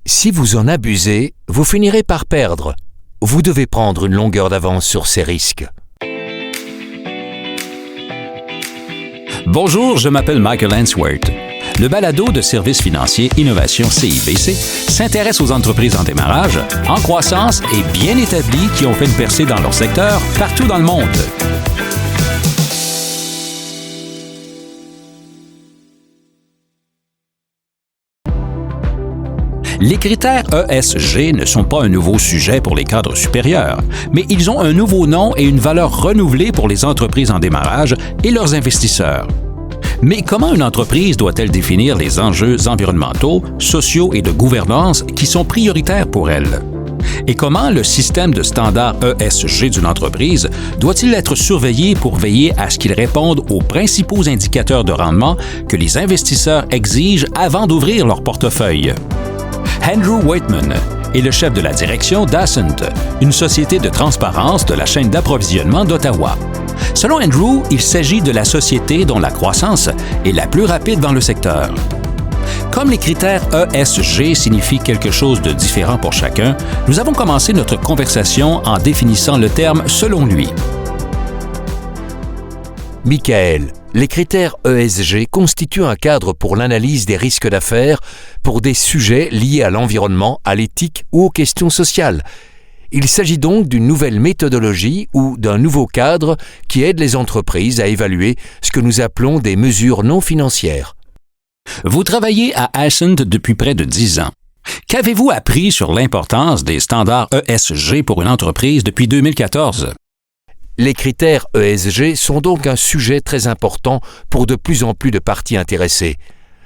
Si vous en abusez, vous finirez par perdre. Vous devez prendre une longueur d'avance sur ces risques. Bonjour, je m'appelle Michael Answorth. Le balado de services financiers Innovation CIBC s'intéresse aux entreprises en démarrage, en croissance et bien établies qui ont fait une percée dans leur secteur partout dans le monde. Les critères ESG ne sont pas un nouveau sujet pour les cadres supérieurs, mais ils ont un nouveau nom et une valeur renouvelée pour les entreprises en démarrage et leurs investisseurs. Mais comment une entreprise doit-elle définir les enjeux environnementaux, sociaux et de gouvernance qui sont prioritaires pour elle? Et comment le système de standards ESG d'une entreprise doit-il être surveillé pour veiller à ce qu'il réponde aux principaux indicateurs de rendement que les investisseurs exigent avant d'ouvrir leur portefeuille? Andrew Whitman est le chef de la direction d'Ascent, une société de transparence de la chaîne d'approvisionnement d'Ottawa. Selon Andrew, il s'agit de la société dont la croissance est la plus rapide dans le secteur. Comme les critères ESG signifient quelque chose de différent pour chacun, nous avons commencé notre conversation en définissant le terme selon lui. Michael, les critères ESG constituent un cadre pour l'analyse des risques d'affaires pour des sujets liés à l'environnement, à l'éthique ou aux questions sociales. Il s'agit donc d'une nouvelle méthodologie ou d'un nouveau cadre qui aide les entreprises à évaluer ce que nous appelons des mesures non financières. Vous travaillez à Ascent depuis près de 10 ans. Qu'avez-vous appris sur l'importance des standards ESG pour une entreprise depuis 2014? Les critères ESG sont donc un sujet très important pour de plus en plus de parties intéressées.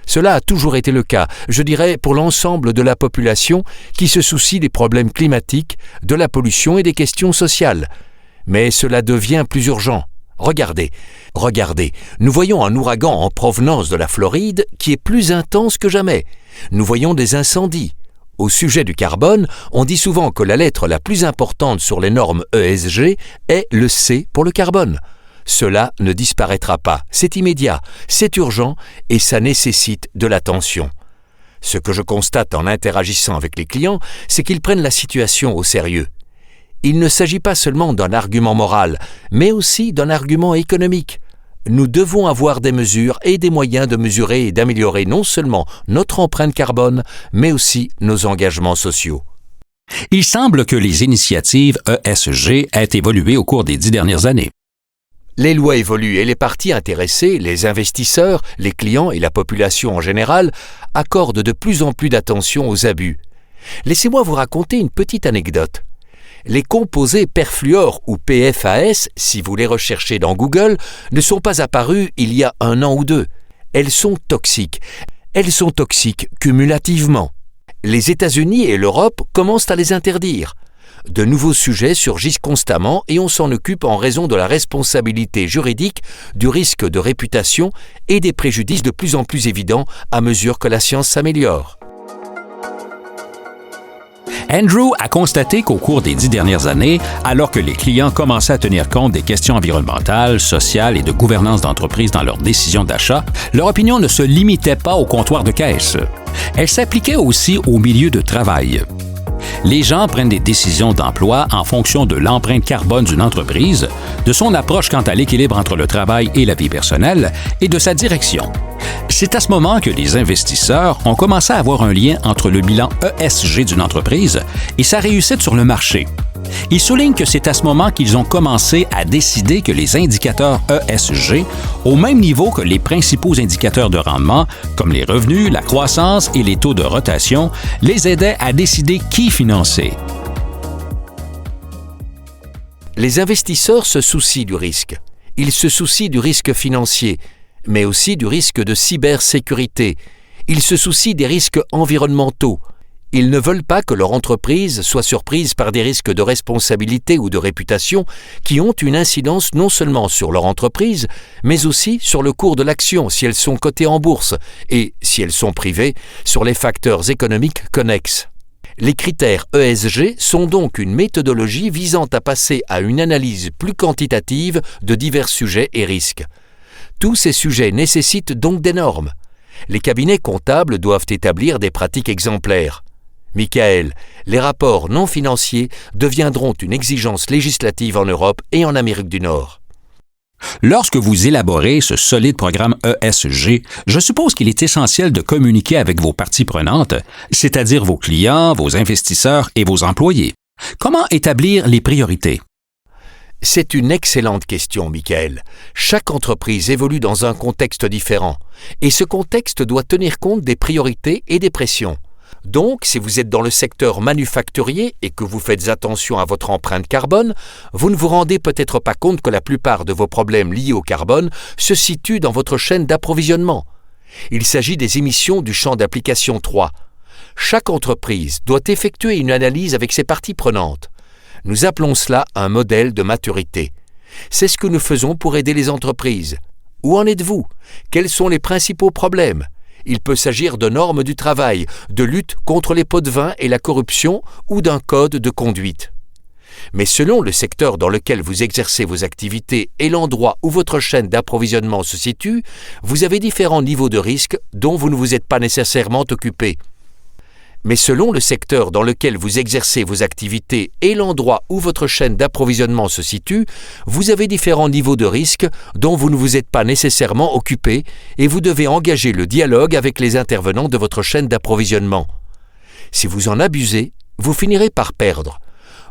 Cela a toujours été le cas, je dirais, pour l'ensemble de la population qui se soucie des problèmes climatiques, de la pollution et des questions sociales. Mais cela devient plus urgent. Regardez, nous voyons un ouragan en provenance de la Floride qui est plus intense que jamais. Nous voyons des incendies. Au sujet du carbone, on dit souvent que la lettre la plus importante sur les normes ESG est le C pour le carbone. Cela ne disparaîtra pas, c'est immédiat, c'est urgent et ça nécessite de l'attention. Ce que je constate en interagissant avec les clients, c'est qu'ils prennent la situation au sérieux. Il ne s'agit pas seulement d'un argument moral, mais aussi d'un argument économique. Nous devons avoir des mesures et des moyens de mesurer et d'améliorer non seulement notre empreinte carbone, mais aussi nos engagements sociaux. Il semble que les initiatives ESG aient évolué au cours des 10 dernières années. Les lois évoluent et les parties intéressées, les investisseurs, les clients et la population en général accordent de plus en plus d'attention aux abus. Laissez-moi vous raconter une petite anecdote. Les composés perfluor ou PFAS, si vous les recherchez dans Google, ne sont pas apparus il y a 1 an ou 2. Elles sont toxiques. Elles sont toxiques cumulativement. Les États-Unis et l'Europe commencent à les interdire. De nouveaux sujets surgissent constamment et on s'en occupe en raison de la responsabilité juridique, du risque de réputation et des préjudices de plus en plus évidents à mesure que la science s'améliore. Andrew a constaté qu'au cours des 10 dernières années, alors que les clients commençaient à tenir compte des questions environnementales, sociales et de gouvernance d'entreprise dans leurs décisions d'achat, leur opinion ne se limitait pas au comptoir de caisse. Elle s'appliquait aussi au milieu de travail. Les gens prennent des décisions d'emploi en fonction de l'empreinte carbone d'une entreprise, de son approche quant à l'équilibre entre le travail et la vie personnelle et de sa direction. C'est à ce moment que les investisseurs ont commencé à avoir un lien entre le bilan ESG d'une entreprise et sa réussite sur le marché. Ils soulignent que c'est à ce moment qu'ils ont commencé à décider que les indicateurs ESG, au même niveau que les principaux indicateurs de rendement, comme les revenus, la croissance et les taux de rotation, les aidaient à décider qui financer. Les investisseurs se soucient du risque. Ils se soucient du risque financier, mais aussi du risque de cybersécurité. Ils se soucient des risques environnementaux. Ils ne veulent pas que leur entreprise soit surprise par des risques de responsabilité ou de réputation qui ont une incidence non seulement sur leur entreprise, mais aussi sur le cours de l'action si elles sont cotées en bourse et, si elles sont privées, sur les facteurs économiques connexes. Les critères ESG sont donc une méthodologie visant à passer à une analyse plus quantitative de divers sujets et risques. Tous ces sujets nécessitent donc des normes. Les cabinets comptables doivent établir des pratiques exemplaires. Michael, les rapports non financiers deviendront une exigence législative en Europe et en Amérique du Nord. Lorsque vous élaborez ce solide programme ESG, je suppose qu'il est essentiel de communiquer avec vos parties prenantes, c'est-à-dire vos clients, vos investisseurs et vos employés. Comment établir les priorités? C'est une excellente question, Michael. Chaque entreprise évolue dans un contexte différent, et ce contexte doit tenir compte des priorités et des pressions. Donc, si vous êtes dans le secteur manufacturier et que vous faites attention à votre empreinte carbone, vous ne vous rendez peut-être pas compte que la plupart de vos problèmes liés au carbone se situent dans votre chaîne d'approvisionnement. Il s'agit des émissions du champ d'application 3. Chaque entreprise doit effectuer une analyse avec ses parties prenantes. Nous appelons cela un modèle de maturité. C'est ce que nous faisons pour aider les entreprises. Où en êtes-vous? Quels sont les principaux problèmes? Il peut s'agir de normes du travail, de lutte contre les pots de vin et la corruption ou d'un code de conduite. Mais selon le secteur dans lequel vous exercez vos activités et l'endroit où votre chaîne d'approvisionnement se situe, vous avez différents niveaux de risque dont vous ne vous êtes pas nécessairement occupé. Mais selon le secteur dans lequel vous exercez vos activités et l'endroit où votre chaîne d'approvisionnement se situe, vous avez différents niveaux de risque dont vous ne vous êtes pas nécessairement occupé et vous devez engager le dialogue avec les intervenants de votre chaîne d'approvisionnement. Si vous en abusez, vous finirez par perdre.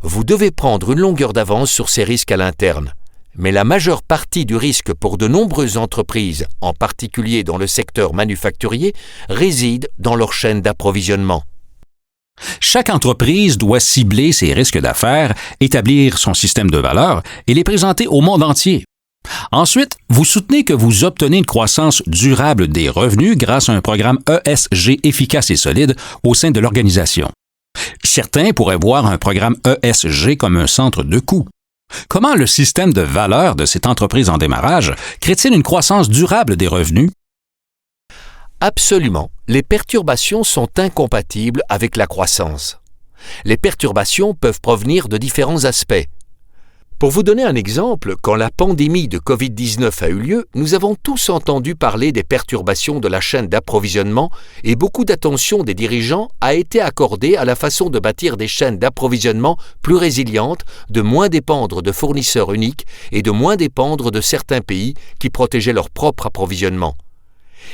Vous devez prendre une longueur d'avance sur ces risques à l'interne. Mais la majeure partie du risque pour de nombreuses entreprises, en particulier dans le secteur manufacturier, réside dans leur chaîne d'approvisionnement. Chaque entreprise doit cibler ses risques d'affaires, établir son système de valeurs et les présenter au monde entier. Ensuite, vous soutenez que vous obtenez une croissance durable des revenus grâce à un programme ESG efficace et solide au sein de l'organisation. Certains pourraient voir un programme ESG comme un centre de coûts. Comment le système de valeurs de cette entreprise en démarrage crée-t-il une croissance durable des revenus? Absolument, les perturbations sont incompatibles avec la croissance. Les perturbations peuvent provenir de différents aspects. Pour vous donner un exemple, quand la pandémie de Covid-19 a eu lieu, nous avons tous entendu parler des perturbations de la chaîne d'approvisionnement et beaucoup d'attention des dirigeants a été accordée à la façon de bâtir des chaînes d'approvisionnement plus résilientes, de moins dépendre de fournisseurs uniques et de moins dépendre de certains pays qui protégeaient leur propre approvisionnement.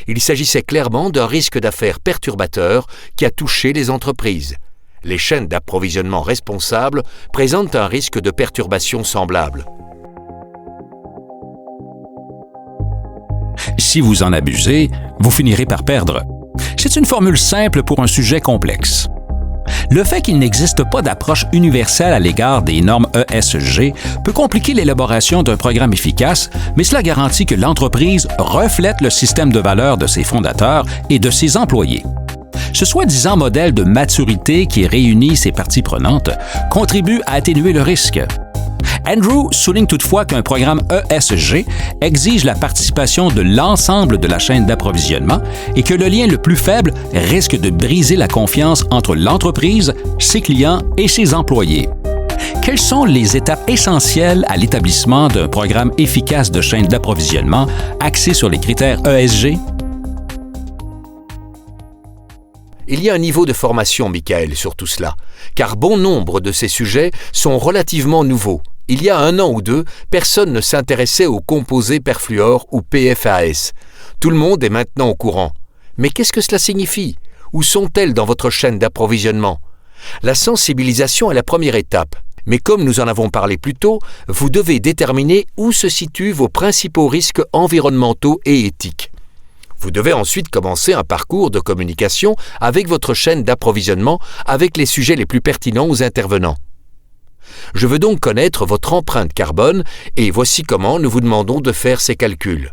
Il s'agissait clairement d'un risque d'affaires perturbateur qui a touché les entreprises. Les chaînes d'approvisionnement responsables présentent un risque de perturbation semblable. Si vous en abusez, vous finirez par perdre. C'est une formule simple pour un sujet complexe. Le fait qu'il n'existe pas d'approche universelle à l'égard des normes ESG peut compliquer l'élaboration d'un programme efficace, mais cela garantit que l'entreprise reflète le système de valeurs de ses fondateurs et de ses employés. Ce soi-disant modèle de maturité qui réunit ses parties prenantes contribue à atténuer le risque. Andrew souligne toutefois qu'un programme ESG exige la participation de l'ensemble de la chaîne d'approvisionnement et que le lien le plus faible risque de briser la confiance entre l'entreprise, ses clients et ses employés. Quelles sont les étapes essentielles à l'établissement d'un programme efficace de chaîne d'approvisionnement axé sur les critères ESG? Il y a un niveau de formation, Michael, sur tout cela, car bon nombre de ces sujets sont relativement nouveaux. Il y a 1 an ou 2, personne ne s'intéressait aux composés perfluor ou PFAS. Tout le monde est maintenant au courant. Mais qu'est-ce que cela signifie? Où sont-elles dans votre chaîne d'approvisionnement? La sensibilisation est la première étape. Mais comme nous en avons parlé plus tôt, vous devez déterminer où se situent vos principaux risques environnementaux et éthiques. Vous devez ensuite commencer un parcours de communication avec votre chaîne d'approvisionnement avec les sujets les plus pertinents aux intervenants. Je veux donc connaître votre empreinte carbone et voici comment nous vous demandons de faire ces calculs.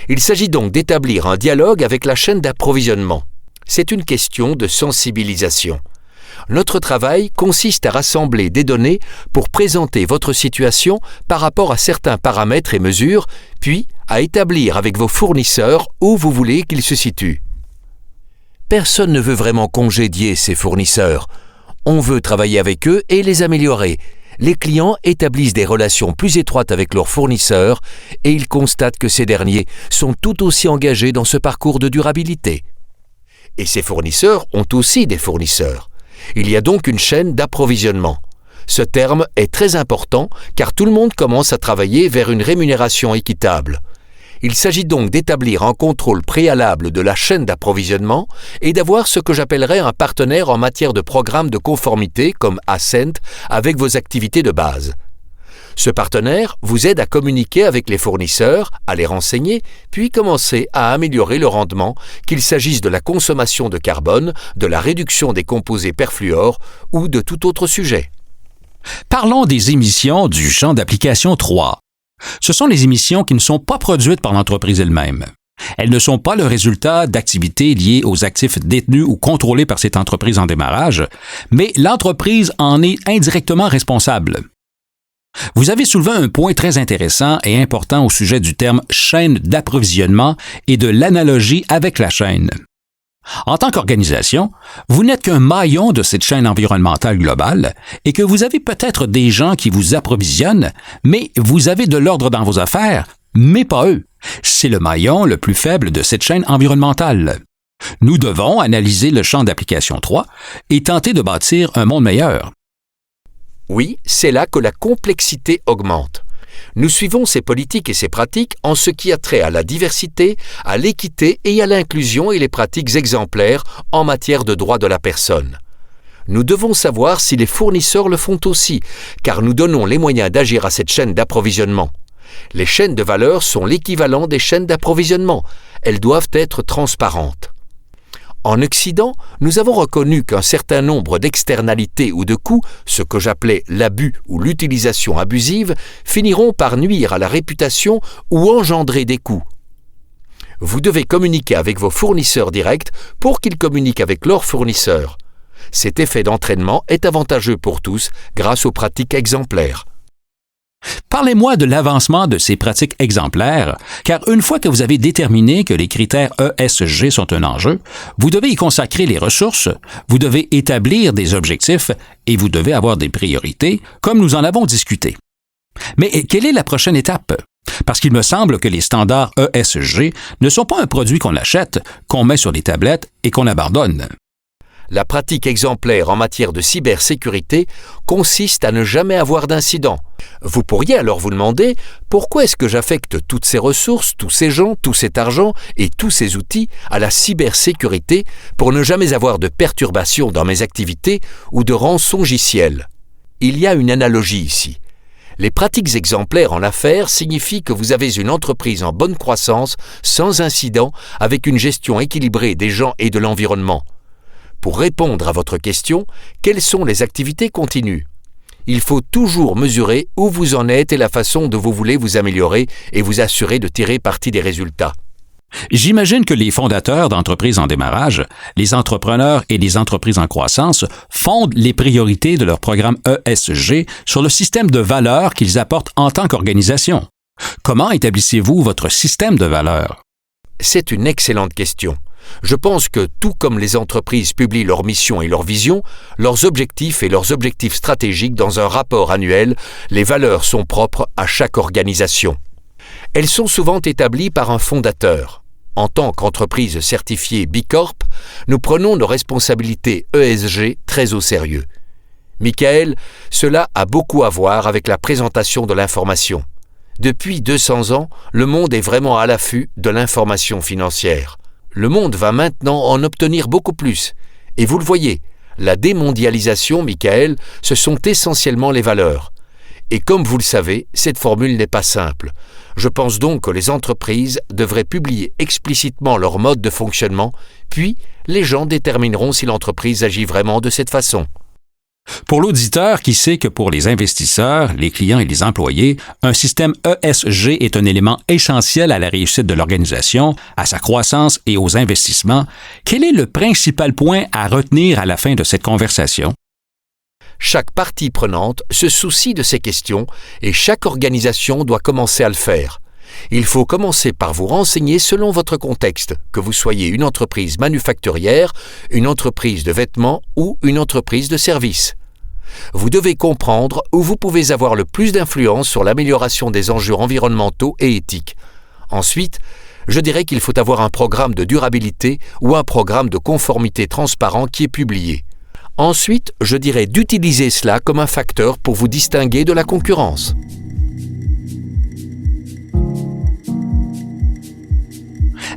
Il s'agit donc d'établir un dialogue avec la chaîne d'approvisionnement. C'est une question de sensibilisation. Notre travail consiste à rassembler des données pour présenter votre situation par rapport à certains paramètres et mesures, puis à établir avec vos fournisseurs où vous voulez qu'ils se situent. Personne ne veut vraiment congédier ses fournisseurs. On veut travailler avec eux et les améliorer. Les clients établissent des relations plus étroites avec leurs fournisseurs et ils constatent que ces derniers sont tout aussi engagés dans ce parcours de durabilité. Et ces fournisseurs ont aussi des fournisseurs. Il y a donc une chaîne d'approvisionnement. Ce terme est très important car tout le monde commence à travailler vers une rémunération équitable. Il s'agit donc d'établir un contrôle préalable de la chaîne d'approvisionnement et d'avoir ce que j'appellerais un partenaire en matière de programme de conformité comme Ascent avec vos activités de base. Ce partenaire vous aide à communiquer avec les fournisseurs, à les renseigner, puis commencer à améliorer le rendement, qu'il s'agisse de la consommation de carbone, de la réduction des composés perfluors ou de tout autre sujet. Parlons des émissions du champ d'application 3. Ce sont les émissions qui ne sont pas produites par l'entreprise elle-même. Elles ne sont pas le résultat d'activités liées aux actifs détenus ou contrôlés par cette entreprise en démarrage, mais l'entreprise en est indirectement responsable. Vous avez soulevé un point très intéressant et important au sujet du terme chaîne d'approvisionnement et de l'analogie avec la chaîne. En tant qu'organisation, vous n'êtes qu'un maillon de cette chaîne environnementale globale et que vous avez peut-être des gens qui vous approvisionnent, mais vous avez de l'ordre dans vos affaires, mais pas eux. C'est le maillon le plus faible de cette chaîne environnementale. Nous devons analyser le champ d'application 3 et tenter de bâtir un monde meilleur. Oui, c'est là que la complexité augmente. Nous suivons ces politiques et ces pratiques en ce qui a trait à la diversité, à l'équité et à l'inclusion et les pratiques exemplaires en matière de droits de la personne. Nous devons savoir si les fournisseurs le font aussi, car nous donnons les moyens d'agir à cette chaîne d'approvisionnement. Les chaînes de valeur sont l'équivalent des chaînes d'approvisionnement. Elles doivent être transparentes. En Occident, nous avons reconnu qu'un certain nombre d'externalités ou de coûts, ce que j'appelais l'abus ou l'utilisation abusive, finiront par nuire à la réputation ou engendrer des coûts. Vous devez communiquer avec vos fournisseurs directs pour qu'ils communiquent avec leurs fournisseurs. Cet effet d'entraînement est avantageux pour tous grâce aux pratiques exemplaires. Parlez-moi de l'avancement de ces pratiques exemplaires, car une fois que vous avez déterminé que les critères ESG sont un enjeu, vous devez y consacrer les ressources, vous devez établir des objectifs et vous devez avoir des priorités, comme nous en avons discuté. Mais quelle est la prochaine étape? Parce qu'il me semble que les standards ESG ne sont pas un produit qu'on achète, qu'on met sur les tablettes et qu'on abandonne. La pratique exemplaire en matière de cybersécurité consiste à ne jamais avoir d'incident. Vous pourriez alors vous demander pourquoi est-ce que j'affecte toutes ces ressources, tous ces gens, tout cet argent et tous ces outils à la cybersécurité pour ne jamais avoir de perturbations dans mes activités ou de rançongiciel. Il y a une analogie ici. Les pratiques exemplaires en affaires signifient que vous avez une entreprise en bonne croissance, sans incident, avec une gestion équilibrée des gens et de l'environnement. Pour répondre à votre question, quelles sont les activités continues? Il faut toujours mesurer où vous en êtes et la façon dont vous voulez vous améliorer et vous assurer de tirer parti des résultats. J'imagine que les fondateurs d'entreprises en démarrage, les entrepreneurs et les entreprises en croissance fondent les priorités de leur programme ESG sur le système de valeurs qu'ils apportent en tant qu'organisation. Comment établissez-vous votre système de valeurs? C'est une excellente question. Je pense que tout comme les entreprises publient leur mission et leur vision, leurs objectifs et leurs objectifs stratégiques dans un rapport annuel, les valeurs sont propres à chaque organisation. Elles sont souvent établies par un fondateur. En tant qu'entreprise certifiée B Corp, nous prenons nos responsabilités ESG très au sérieux. Michael, cela a beaucoup à voir avec la présentation de l'information. Depuis 200 ans, le monde est vraiment à l'affût de l'information financière. Le monde va maintenant en obtenir beaucoup plus. Et vous le voyez, la démondialisation, Michael, ce sont essentiellement les valeurs. Et comme vous le savez, cette formule n'est pas simple. Je pense donc que les entreprises devraient publier explicitement leur mode de fonctionnement, puis les gens détermineront si l'entreprise agit vraiment de cette façon. Pour l'auditeur qui sait que pour les investisseurs, les clients et les employés, un système ESG est un élément essentiel à la réussite de l'organisation, à sa croissance et aux investissements, quel est le principal point à retenir à la fin de cette conversation? Chaque partie prenante se soucie de ces questions et chaque organisation doit commencer à le faire. Il faut commencer par vous renseigner selon votre contexte, que vous soyez une entreprise manufacturière, une entreprise de vêtements ou une entreprise de services. Vous devez comprendre où vous pouvez avoir le plus d'influence sur l'amélioration des enjeux environnementaux et éthiques. Ensuite, je dirais qu'il faut avoir un programme de durabilité ou un programme de conformité transparent qui est publié. Ensuite, je dirais d'utiliser cela comme un facteur pour vous distinguer de la concurrence.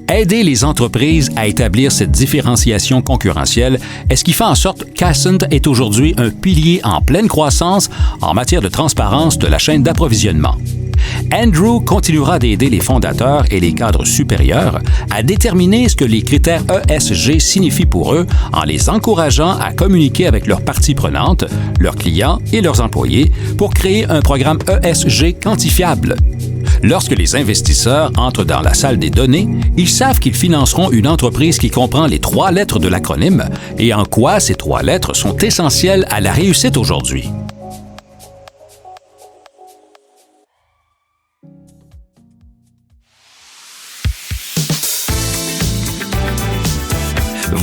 Aider les entreprises à établir cette différenciation concurrentielle est ce qui fait en sorte qu'Ascent est aujourd'hui un pilier en pleine croissance en matière de transparence de la chaîne d'approvisionnement. Andrew continuera d'aider les fondateurs et les cadres supérieurs à déterminer ce que les critères ESG signifient pour eux en les encourageant à communiquer avec leurs parties prenantes, leurs clients et leurs employés pour créer un programme ESG quantifiable. Lorsque les investisseurs entrent dans la salle des données, ils savent qu'ils financeront une entreprise qui comprend les 3 lettres de l'acronyme et en quoi ces 3 lettres sont essentielles à la réussite aujourd'hui.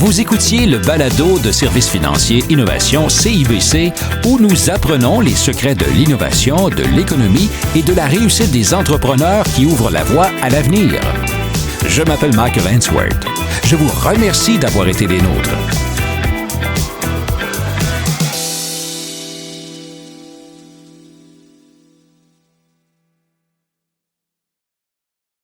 Vous écoutiez le balado de Services financiers Innovation CIBC où nous apprenons les secrets de l'innovation, de l'économie et de la réussite des entrepreneurs qui ouvrent la voie à l'avenir. Je m'appelle Michael Ainsworth. Je vous remercie d'avoir été des nôtres.